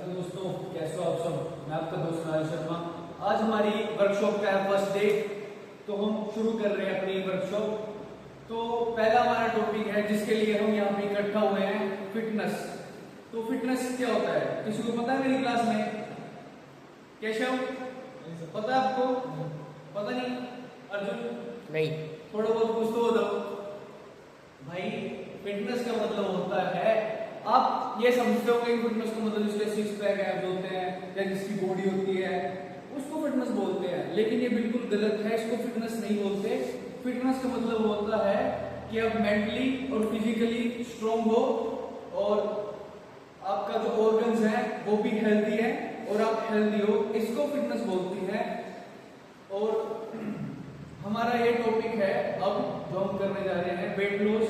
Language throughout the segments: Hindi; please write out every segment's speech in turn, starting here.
हेलो दोस्तों, कैसे हो आप सब। मैं आपका दोस्त नारायण शर्मा। आज हमारी वर्कशॉप का है फर्स्ट डे, तो हम शुरू कर रहे हैं अपनी वर्कशॉप। तो पहला हमारा टॉपिक है जिसके लिए हम यहाँ पे इकट्ठा हुए हैं, फिटनेस। तो फिटनेस क्या होता है, किसी को पता है? मेरी क्लास में केशव पता है आपको? पता नहीं? अर्जुन नहीं। थोड़ा बहुत कुछ तो बताओ भाई। फिटनेस का मतलब होता है, आप ये समझते होंगे कि फिटनेस का मतलब जिसके सिक्स पैक एब्स होते हैं या जिसकी बॉडी होती है उसको फिटनेस बोलते हैं, लेकिन ये बिल्कुल गलत है। इसको फिटनेस नहीं बोलते। फिटनेस का मतलब होता है कि आप मेंटली और फिजिकली स्ट्रांग हो और आपका जो ऑर्गन्स है वो भी हेल्दी है और आप हेल्दी हो, इसको फिटनेस बोलती है। और हमारा ये टॉपिक है अब जो हम करने जा रहे हैं, वेट लॉस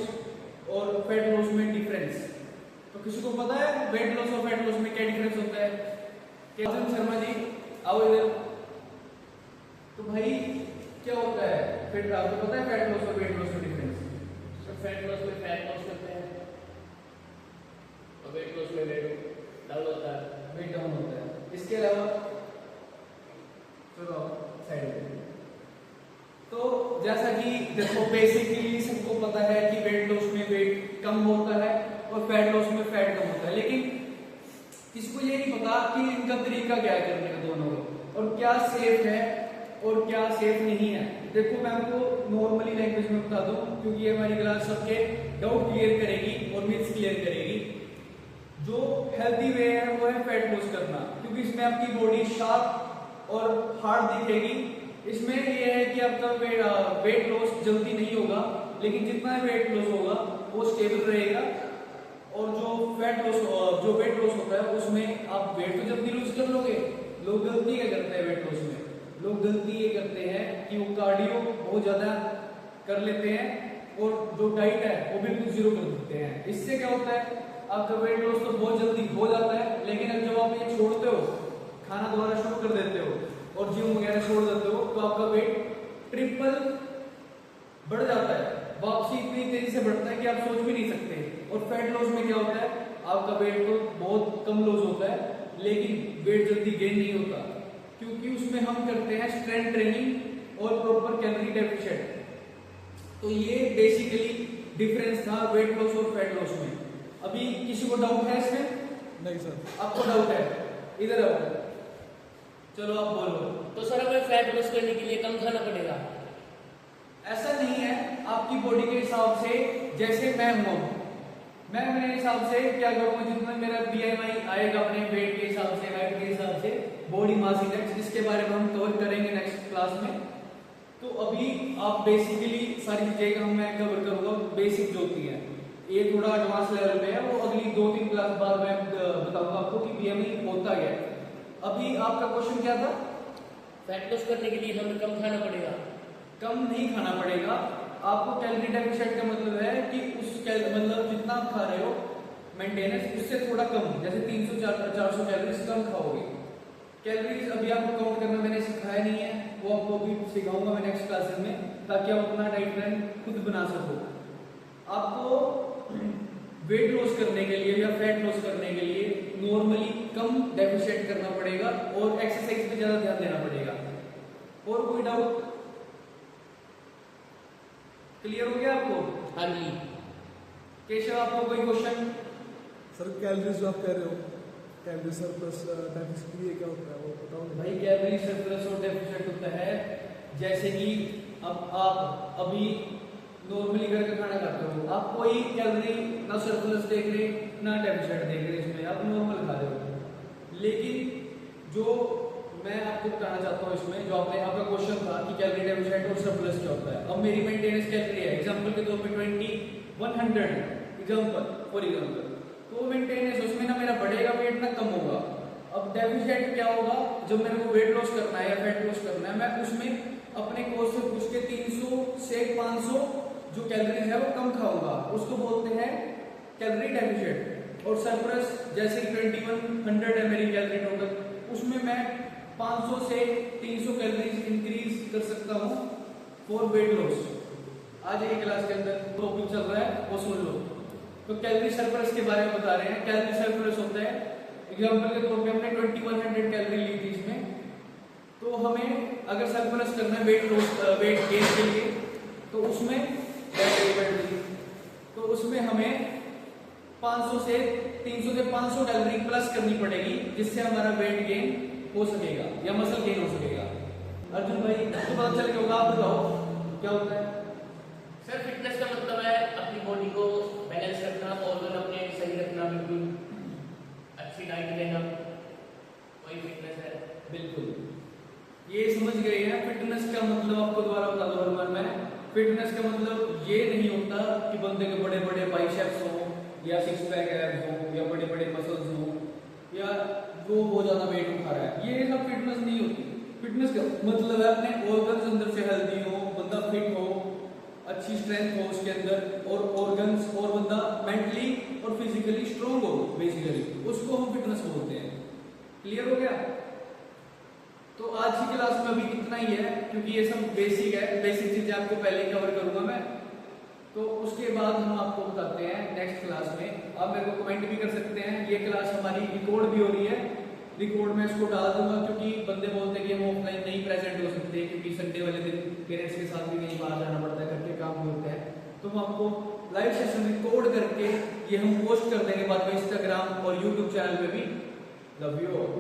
और फैट लॉस में डिफरेंस। तो किसी को पता है वेट लॉस और फैट लॉस में क्या डिफरेंस होता है? अर्जुन शर्मा जी आओ इधर। तो भाई क्या होता है फिर आपको पता है फैट लॉस और वेट लॉस में डिफरेंस? फैट लॉस में फैट लॉस करते हैं और वेट लॉस में वेट डाउन होता है, वेट डाउन होता है। इसके अलावा चलो साइड में। तो जैसा कि देखो बेसिकली सबको पता है कि वेट लॉस में वेट कम होता है और फैट लॉस में फैट कम होता है, लेकिन किसी को ये नहीं पता कि इनका तरीका क्या है करने का दोनों का, और क्या सेफ है और क्या सेफ नहीं है। देखो मैं आपको नॉर्मली लैंग्वेज में बता दूं, क्योंकि ये हमारी क्लास सबके डाउट क्लियर करेगी और मिथ्स क्लियर करेगी। जो हेल्दी वे है वो है फैट लॉस करना, क्योंकि इसमें आपकी बॉडी शार्प और हार्ड दिखेगी। इसमें ये है कि आपका वेट लॉस जल्दी नहीं होगा, लेकिन जितना वेट लॉस होगा वो स्टेबल रहेगा। और जो वेट लॉस होता है उसमें आप वेट तो जल्दी लूज कर लोगे। लोग गलती क्या करते हैं वेट लॉस में? लोग गलती ये करते हैं कि वो कार्डियो बहुत ज्यादा कर लेते हैं और जो डाइट है वो बिल्कुल जीरो कर देते हैं। इससे क्या होता है, आपका वेट लॉस तो बहुत जल्दी हो जाता है, लेकिन जब आप ये छोड़ते हो, खाना दोबारा शुरू कर देते हो और जिम वगैरह छोड़ देते हो, तो आपका वेट ट्रिपल बढ़ जाता है। वापसी इतनी तेजी से बढ़ता है कि आप सोच भी नहीं सकते। और फैट लॉस में क्या होता है, आपका वेट तो बहुत कम लॉस होता है, लेकिन वेट जल्दी गेन नहीं होता, क्योंकि उसमें हम करते हैं स्ट्रेंथ ट्रेनिंग और प्रॉपर कैलोरी डेफिशिएंट। तो ये बेसिकली डिफरेंस था वेट लॉस और फैट लॉस में। अभी किसी को डाउट है इसमें? नहीं सर। आपको डाउट है? इधर आओ, चलो आप बोलो। तो सर हमें फैट लॉस करने के लिए कम खाना पड़ेगा? ऐसा नहीं है, आपकी बॉडी के हिसाब से। जैसे मैं हूं, मैं मेरे हिसाब से क्या करूंगा, जितना मेरा बीएमआई आएगा अपने वेट के हिसाब से, हाइट के हिसाब से, बॉडी मास इंडेक्स, जिसके बारे में हम कवर करेंगे नेक्स्ट क्लास में। तो अभी आप बेसिकली सारी चीजें मैं कवर करूंगा, बेसिक जो होती है। ये थोड़ा एडवांस लेवल पे है, वो अगली 2-3 क्लास बाद मैं बताऊंगा आपको कि बीएमआई होता है। अभी आपका क्वेश्चन क्या था? फैट लॉस करने के लिए हमें कम खाना पड़ेगा? कम नहीं खाना पड़ेगा आपको। कैलोरी डेफिशिएंट का मतलब है कि मतलब जितना आप खा रहे हो मेंटेनेंस, उससे थोड़ा कम, जैसे 300-400 कैलोरीज कम खाओगे। कैलोरीज अभी आपको काउंट करना मैंने सिखाया नहीं है, वो आपको अभी सिखाऊंगा मैं नेक्स्ट क्लासेस में, ताकि आप अपना डाइट प्लान खुद बना सको। आपको वेट लॉस करने के लिए या फैट लॉस करने के लिए नॉर्मली कम डेफिशिएंट करना पड़ेगा और एक्सरसाइज पे ज्यादा ध्यान देना पड़ेगा। और कोई डाउट? क्लियर हो गया आपको? हाँ जी। केशव आपको कोई क्वेश्चन? सर कैलोरीज जो आप कह रहे हो, कैलोरी सरप्लस डेफिसिट, ये क्या होता है वो बताओ। भाई कैलोरी सरप्लस और डेफिशिएंट होता है, जैसे कि अब आप अभी नॉर्मली घर का खाना खाते हो, आप कोई कैलोरी ना सरप्लस देख रहे ना डेफिशिएंट देख रहे, इसमें आप नॉर्मल खा रहे हो। लेकिन जो मैं आपको बताना चाहता हूँ इसमें, जो आपका क्वेश्चन था कि कैलोरी डेफिशिएंट और सरप्लस क्या होता है। अब मेरी मेंटेनेंस कैलोरी है, एग्जांपल के तौर पे 20-100 एग्जांपल फॉर एग्जांपल, तो मेंटेनेंस उसमें ना मेरा बढ़ेगा वेट ना कम होगा। अब डेफिशिएंट क्या होगा, जब मेरे को वेट लॉस करना है या फैट लॉस करना है, मैं उसमें अपने कोच से पूछ के 300 से 500 जो कैलोरीज है वो कम खाऊंगा, उसको बोलते हैं कैलोरी डेफिशिएंट। और सरप्लस जैसे 2100 है मेरी कैलोरी टोटल, उसमें मैं 500 से 300 कैलोरीज इंक्रीज कर सकता हूँ फॉर वेट लॉस। आज एक क्लास के अंदर टॉपिक चल रहा है वो सुन लो। तो कैलोरी सरप्लस के बारे में बता रहे हैं। कैलोरी सरप्लस होता है एग्जाम्पल के तौर पे हमने 2100 कैलोरी ली थी इसमें, तो हमें अगर सरप्लस करना है वेट गेन के लिए, तो उसमें हमें 300 से 500 कैलोरी प्लस करनी पड़ेगी, जिससे हमारा वेट गेन हो सकेगा या मसल गेन हो सकेगा। अर्जुन भाई आपको पता चल गया होगा, आप बताओ क्या होता है? सर फिटनेस का मतलब है अपनी बॉडी को बैलेंस रखना, ऑर्गन अपने सही रखना, बिल्कुल अच्छी डाइट लेना, वही फिटनेस है। बिल्कुल, ये समझ गए हैं। फिटनेस का मतलब आपको दोबारा बता दो हर बार मैं, फिटनेस का मतलब ये नहीं होता कि बंदे के बड़े बड़े बाइसेप्स हो या सिक्स पैक एब्स हो या बड़े बड़े मसल्स हो या वो बहुत ज्यादा वेट उठा रहा है, ये सब फिटनेस नहीं होती। फिटनेस का मतलब है अपने ऑर्गन्स अंदर से हेल्दी हो, बंदा फिट हो, अच्छी स्ट्रेंथ हो उसके अंदर, और ऑर्गन्स और बंदा मेंटली और फिजिकली स्ट्रांग हो, बेसिकली उसको हम फिटनेस बोलते हैं। क्लियर हो गया? तो आज की क्लास में अभी इतना ही है, क्योंकि ये सब बेसिक है, बेसिक चीजें आपको पहले कवर करूंगा मैं, तो उसके बाद हम आपको बताते हैं नेक्स्ट क्लास में। आप मेरे को कमेंट भी कर सकते हैं, ये क्लास हमारी रिकॉर्ड भी हो रही है, रिकॉर्ड में इसको डाल दूंगा, क्योंकि बंदे बोलते हैं कि हम ऑफलाइन नहीं प्रेजेंट हो सकते, क्योंकि संडे वाले दिन पेरेंट्स के साथ भी कहीं बाहर जाना पड़ता है, घर के काम भी होते हैं, तो हम आपको लाइव सेशन रिकॉर्ड करके ये हम पोस्ट कर देंगे बाद में इंस्टाग्राम और यूट्यूब चैनल पे भी। Love you all.